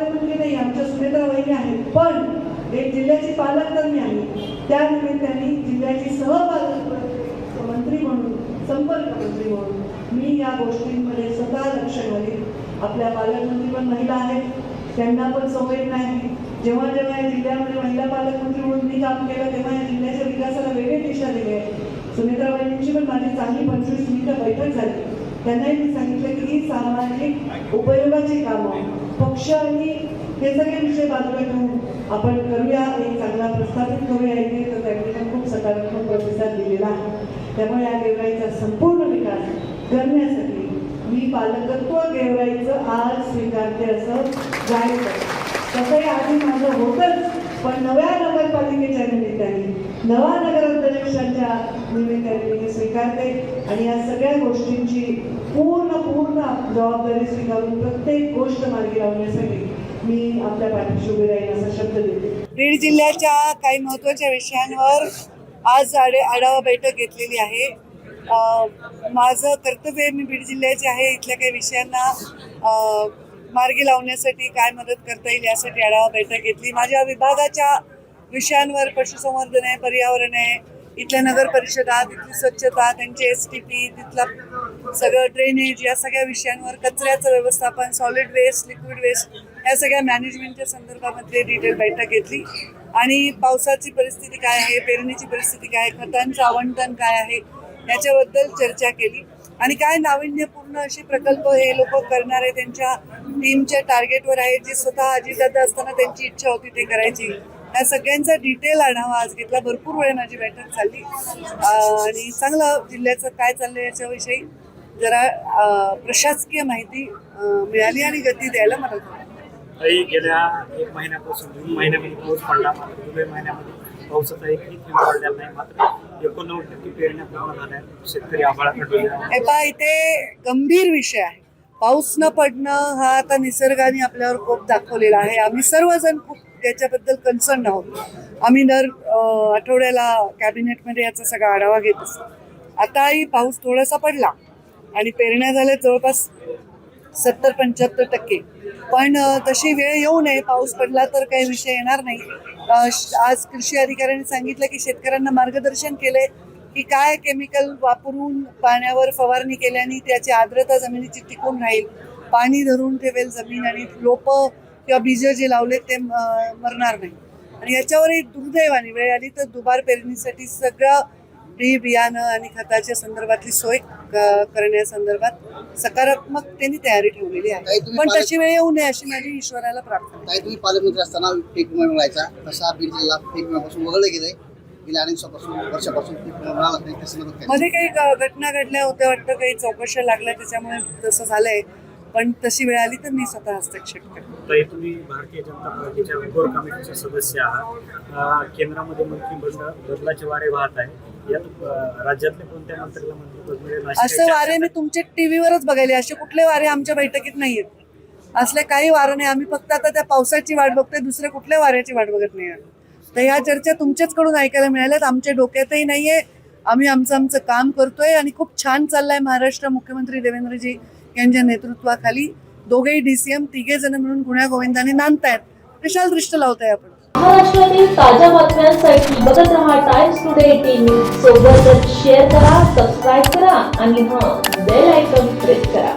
पालकमंत्री नाही, आमच्या सुनेत्रा वहिनी आहेत, पण एक जिल्ह्याची पालकमंत्री आहे. त्या निमित्ताने जिल्ह्याची सहपालकमंत्री म्हणून, संपर्क मंत्री म्हणून मी या गोष्टींमध्ये स्वतः लक्ष घालीन. आपल्या पालकमंत्री पण महिला आहेत, त्यांना पण सवय नाही. जेव्हा जेव्हा या जिल्ह्यामध्ये महिला पालकमंत्री म्हणून मी काम केलं तेव्हा या जिल्ह्याच्या विकासाला वेगळी दिशा दिली आहे. सुनेत्रा वहिनींची पण माझी चांगली 25 मिनिटं बैठक झाली. त्यांनाही मी सांगितलं की ही सामाजिक उपयोगाची कामं, पक्ष आणि हे सगळे विषय बाजूला ठेवून आपण करूया, एक चांगला प्रस्थापित करूया. इथे तर त्यांनी पण खूप सकारात्मक प्रतिसाद दिलेला आहे. त्यामुळे या गेवराईचा संपूर्ण विकास करण्यासाठी मी पालकत्व गेवराईचं आज स्वीकारते असं जाहीर करते. तसंही आधी माझं होतंच, पण नव्या नगरपालिकेच्या निमित्ताने, नवा नगराध्यक्षांच्या निमित्ताने मी स्वीकारते आणि या सगळ्या गोष्टींची पूर्ण जबाबदारी स्वीकारून प्रत्येक गोष्ट मार्गी लावण्यासाठी मी आपल्या पाठीशी उभी राहील असा शब्द देते. बीड जिल्ह्याच्या काही महत्त्वाच्या विषयांवर आज आढावा बैठक घेतलेली आहे. माझं कर्तव्य, मी बीड जिल्ह्याचे आहे, इथल्या काही विषयांना मार्गी लावण्यासाठी काय मदत करता येईल यासाठी आढावा बैठक घेतली. माझ्या विभागाच्या विषयांवर पशुसंवर्धन आहे, पर्यावरण आहे, इथल्या नगर परिषदा, तिथली स्वच्छता, त्यांचे STP, तिथला सगळं ड्रेनेज, या सगळ्या विषयांवर, कचऱ्याचं व्यवस्थापन, सॉलिड वेस्ट, लिक्विड वेस्ट, या सगळ्या मॅनेजमेंटच्या संदर्भामध्ये डिटेल बैठक घेतली. आणि पावसाची परिस्थिती काय आहे, पेरणीची परिस्थिती काय आहे, खतांचं आवंटन काय आहे याच्याबद्दल चर्चा केली. आणि काय नाविन्यपूर्ण असे प्रकल्प हे लोक करणार आहे, त्यांच्या टीमच्या टार्गेटवर आहे, जे स्वतः अजितदादा असताना त्यांची इच्छा होती ते करायची. या सगळ्यांचा डिटेल आढावा आज घेतला. भरपूर वेळ माझी बैठक चालली आणि चांगलं जिल्ह्याचं काय चाललंय याच्याविषयी जरा प्रशासकीय माहिती मिळाली आणि गती द्यायला मदत झाली. गेल्या 1 महिन्यापासून 2 महिन्यामध्ये पाऊस पडला, मात्र जुलै महिन्यामध्ये पावसाचा एकही थेंब पडलेला नाही. मात्र 89% पेरण्या पूर्ण झाल्या, शेतकरी आभाळाकडे. इथे गंभीर विषय आहे. पाऊस न पडणं हा आता निसर्गाने आपल्यावर कोप दाखवलेला आहे. आम्ही सर्वजण खूप त्याच्याबद्दल कन्सर्न आहोत. आम्ही दर आठवड्याला कॅबिनेटमध्ये याचा सगळा आढावा घेत असतो. आताही पाऊस थोडासा पडला आणि पेरण्या झाल्या जवळपास 70-75%. पण तशी वेळ येऊ नये, पाऊस पडला तर काही विषय येणार नाही. आज कृषी अधिकाऱ्यांनी सांगितलं की शेतकऱ्यांना मार्गदर्शन केलंय की काय केमिकल वापरून पाण्यावर फवारणी केल्याने त्याची आर्द्रता जमिनीची टिकून राहील, पाणी धरून ठेवेल जमीन आणि रोपं किंवा बीज जे लावले ते मरणार नाही. आणि याच्यावरही दुर्दैवाने वेळ आली तर दुबार पेरणीसाठी सगळं बियाणं आणि खताच्या संदर्भातली सोय करण्यासंदर्भात सकारात्मकतेने तयारी ठेवलेली आहे. पण तशी वेळ येऊ नये अशी माझी ईश्वराला प्रार्थना. तुम्ही पालकमंत्री असताना पीक विमा मिळायचा, तसा बीड जिल्हा पीक विम्यापासून वगळलं गेलंय. गेल्या अनेक वर्षापासून पीक विमा मिळाला नाही. मध्ये काही घटना घडल्या होत्या वाटतं, काही चौकशा लागल्या त्याच्यामुळे तसं झालंय. पण तशी वेळ आली तर मी स्वतः हस्तक्षेप करते. तुम्ही भारतीय जनता पार्टीच्या कोर कमिटीचे सदस्य आहात. केंद्रामध्ये मंत्रिमंडळ बदलाचे वारे वाहत आहे. यात राज्यातल्या कोणत्या मंत्र्याला मंत्रिपद मिळेल असं वारे मी तुमच्या टीव्हीवरच बघायले. असे कुठले वारे आमच्या बैठकीत नाहीयेत. असले काही वारं नाही. आम्ही फक्त आता त्या पावसाची वाट बघतोय, दुसऱ्या कुठल्या वाऱ्याची वाट बघत नाही. तर ह्या चर्चा तुमच्याच कडून ऐकायला मिळाल्यात, आमच्या डोक्यातही नाहीये. आम्ही आमचं काम करतोय आणि खूप छान चाललंय. महाराष्ट्र मुख्यमंत्री देवेंद्रजी यांच्या नेतृत्वाखाली दोघेही DCM तिघे जण मिळून गुण्या गोविंदाने नांदतायत. कशाला दृष्ट लावताय आपण? महाराष्ट्रातील ताज्या बातम्यांसाठी बघत रहा टाइम्स टुडे 18 न्यूज. सोबतच शेअर करा, सबस्क्राईब करा आणि बेल आयकॉन प्रेस करा.